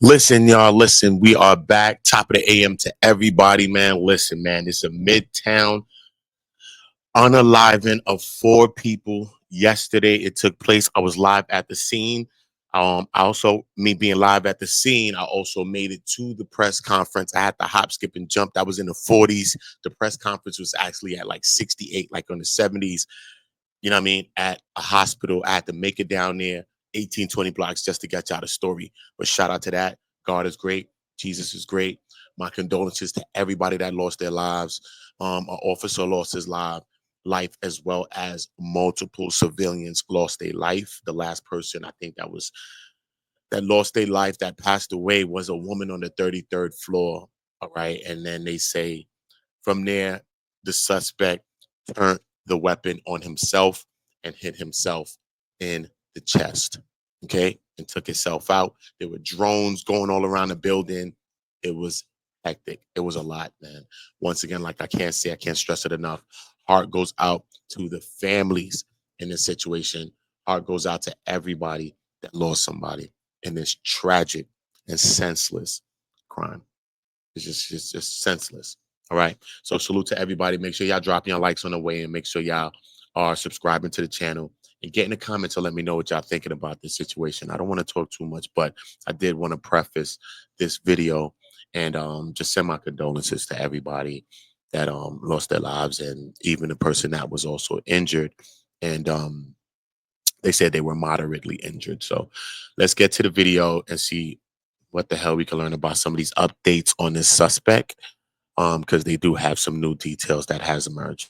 Listen, y'all, listen, we are back. Top of the AM to everybody, man. Listen, man, it's a Midtown unaliving of 4 people. Yesterday, it took place. I was live at the scene. I also, me being live at the scene, I also made it to the press conference. I had to hop, skip, and jump. That was in the 40s. The press conference was actually at like 68, like on the 70s. You know what I mean? At a hospital. I had to make it down there 18, 20 blocks just to get y'all the story. But shout out to that. God is great. Jesus is great. My condolences to everybody that lost their lives. An officer lost his life, as well as multiple civilians lost their life. The last person I think that lost their life, that passed away, was a woman on the 33rd floor. All right. And then they say from there, the suspect turned the weapon on himself and hit himself in the chest. Okay. And took himself out. There were drones going all around the building. It was hectic. It was a lot, man. Once again, like I can't stress it enough. Heart goes out to the families in this situation. Heart goes out to everybody that lost somebody in this tragic and senseless crime. It's just senseless. All right. So salute to everybody. Make sure y'all drop your likes on the way and make sure y'all are subscribing to the channel and get in the comments to let me know what y'all thinking about this situation. I don't want to talk too much, but I did want to preface this video and just send my condolences to everybody that lost their lives, and even the person that was also injured. And they said they were moderately injured. So let's get to the video and see what the hell we can learn about some of these updates on this suspect, because they do have some new details that has emerged.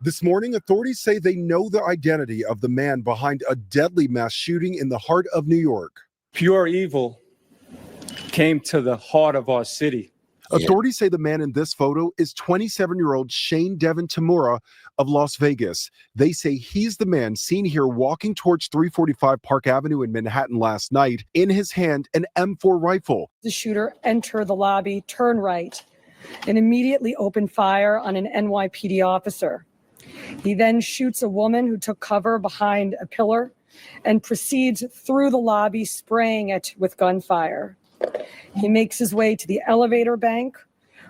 This morning, authorities say they know the identity of the man behind a deadly mass shooting in the heart of New York. Pure evil came to the heart of our city. Authorities say the man in this photo is 27-year-old Shane Tamura of Las Vegas. They say he's the man seen here walking towards 345 Park Avenue in Manhattan last night. In his hand, an M4 rifle. The shooter entered the lobby, turned right, and immediately opened fire on an NYPD officer. He then shoots a woman who took cover behind a pillar and proceeds through the lobby, spraying it with gunfire. He makes his way to the elevator bank,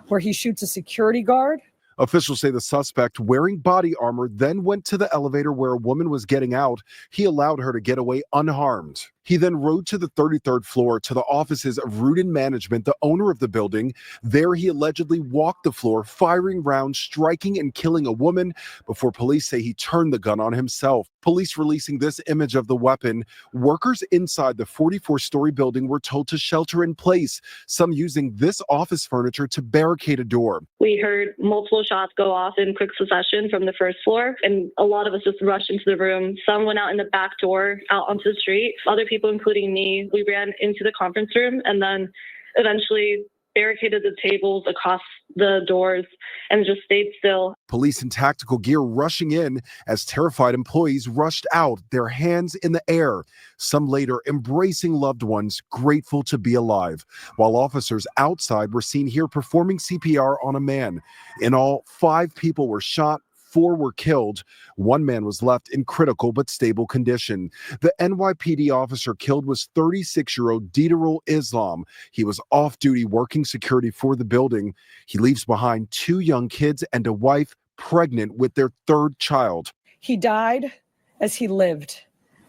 where he shoots a security guard. Officials say the suspect, wearing body armor, then went to the elevator where a woman was getting out. He allowed her to get away unharmed. He then rode to the 33rd floor to the offices of Rudin Management, the owner of the building. There he allegedly walked the floor, firing rounds, striking and killing a woman, before police say he turned the gun on himself. Police releasing this image of the weapon. Workers inside the 44-story building were told to shelter in place, some using this office furniture to barricade a door. We heard multiple shots go off in quick succession from the first floor, and a lot of us just rushed into the room. Some went out in the back door, out onto the street. Other people, including me, we ran into the conference room and then eventually barricaded the tables across the doors and just stayed still. Police in tactical gear rushing in as terrified employees rushed out, their hands in the air. Some later embracing loved ones, grateful to be alive, while officers outside were seen here performing CPR on a man. In all, 5 people were shot. 4 were killed. 1 man was left in critical but stable condition. The NYPD officer killed was 36-year-old Diderul Islam. He was off duty working security for the building. He leaves behind 2 young kids and a wife pregnant with their 3rd child. He died as he lived,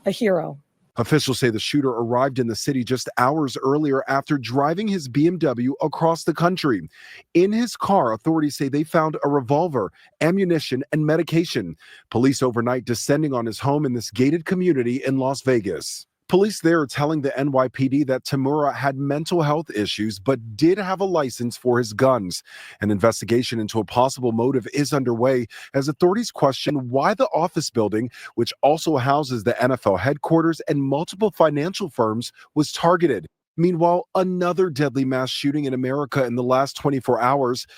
a hero. Officials say the shooter arrived in the city just hours earlier after driving his BMW across the country. In his car, authorities say they found a revolver, ammunition, and medication. Police overnight descending on his home in this gated community in Las Vegas. Police there are telling the NYPD that Tamura had mental health issues but did have a license for his guns. An investigation into a possible motive is underway as authorities question why the office building, which also houses the NFL headquarters and multiple financial firms, was targeted. Meanwhile, another deadly mass shooting in America in the last 24 hours.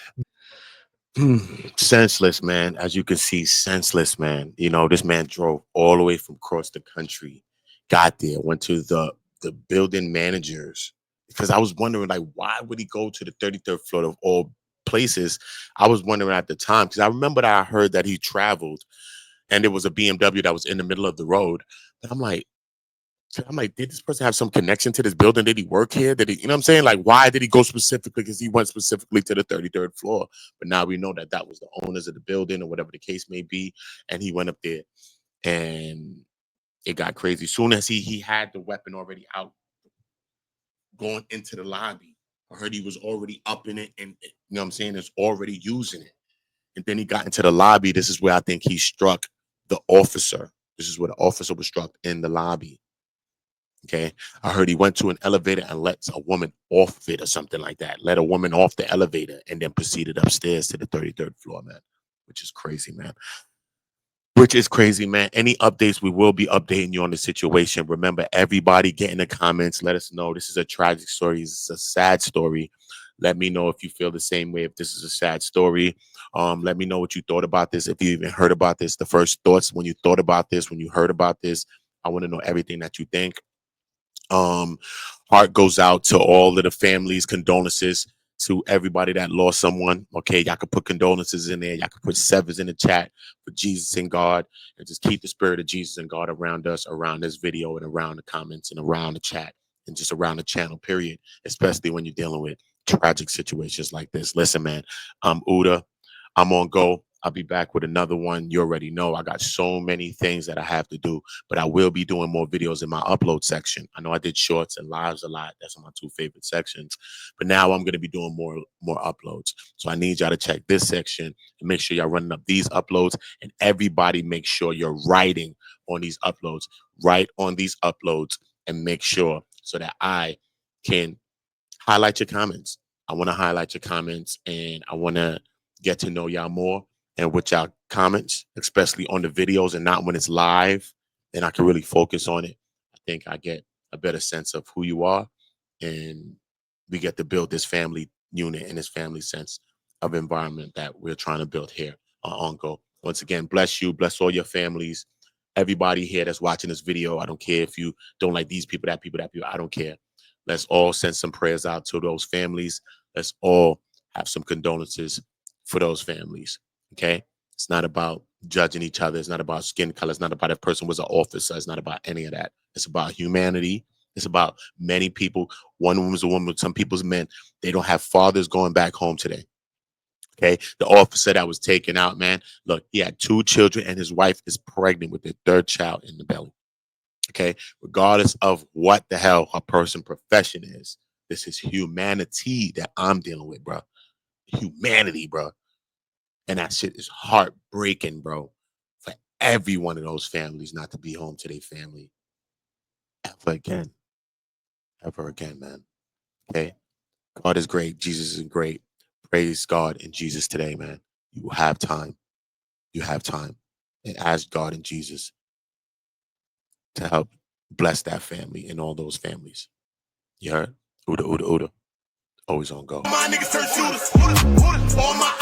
Senseless, man. As you can see, senseless, man. You know, this man drove all the way from across the country, got there, went to the building managers, because I was wondering, like, why would he go to the 33rd floor of all places? I was wondering at the time, because I remember that I heard that he traveled and there was a BMW that was in the middle of the road. But I'm like, So I'm like, did this person have some connection to this building? Did he work here? Did he, you know what I'm saying? Like, why did he go specifically? Because he went specifically to the 33rd floor. But now we know that that was the owners of the building or whatever the case may be. And he went up there and it got crazy. Soon as he had the weapon already out, going into the lobby, I heard he was already up in it and, you know what I'm saying, is already using it. And then he got into the lobby. This is where I think he struck the officer. This is where the officer was struck in the lobby. Okay. I heard he went to an elevator and let a woman off of it or something like that. Let a woman off the elevator and then proceeded upstairs to the 33rd floor, man. Which is crazy, man. Which is crazy, man. Any updates, we will be updating you on the situation. Remember, everybody get in the comments. Let us know. This is a tragic story. It's a sad story. Let me know if you feel the same way, if this is a sad story. Let me know what you thought about this, if you even heard about this, the first thoughts when you thought about this, when you heard about this. I want to know everything that you think. Heart goes out to all of the families, condolences to everybody that lost someone. Okay, y'all can put condolences in there. Y'all can put sevens in the chat for Jesus and God, and just keep the spirit of Jesus and God around us, around this video, and around the comments, and around the chat, and just around the channel, period, especially when you're dealing with tragic situations like this. Listen, man, I'm Uda. I'm on go. I'll be back with another one. You already know I got so many things that I have to do, but I will be doing more videos in my upload section. I know I did shorts and lives a lot. That's my two favorite sections. But now I'm going to be doing more uploads. So I need y'all to check this section and make sure y'all running up these uploads, and everybody make sure you're writing on these uploads. Write on these uploads and make sure so that I can highlight your comments. I want to highlight your comments, and I want to get to know y'all more. And with y'all comments, especially on the videos and not when it's live, then I can really focus on it. I think I get a better sense of who you are, and we get to build this family unit and this family sense of environment that we're trying to build here on OOTAONGO. Once again, bless you, bless all your families, everybody here that's watching this video. I don't care if you don't like these people, that people, that people. I don't care. Let's all send some prayers out to those families. Let's all have some condolences for those families. Okay. It's not about judging each other. It's not about skin color. It's not about if a person was an officer. It's not about any of that. It's about humanity. It's about many people. One woman's a woman. Some people's men. They don't have fathers going back home today. Okay. The officer that was taken out, man, look, he had 2 children and his wife is pregnant with their 3rd child in the belly. Okay. Regardless of what the hell a person's profession is, this is humanity that I'm dealing with, bro. Humanity, bro. And that shit is heartbreaking, bro, for every one of those families not to be home to their family ever again. Ever again, man. Okay. God is great. Jesus is great. Praise God and Jesus today, man. You have time. You have time. And ask God and Jesus to help bless that family and all those families. You heard? Uda, Uda, Uda. Always on go. My niggas turn shooters. All my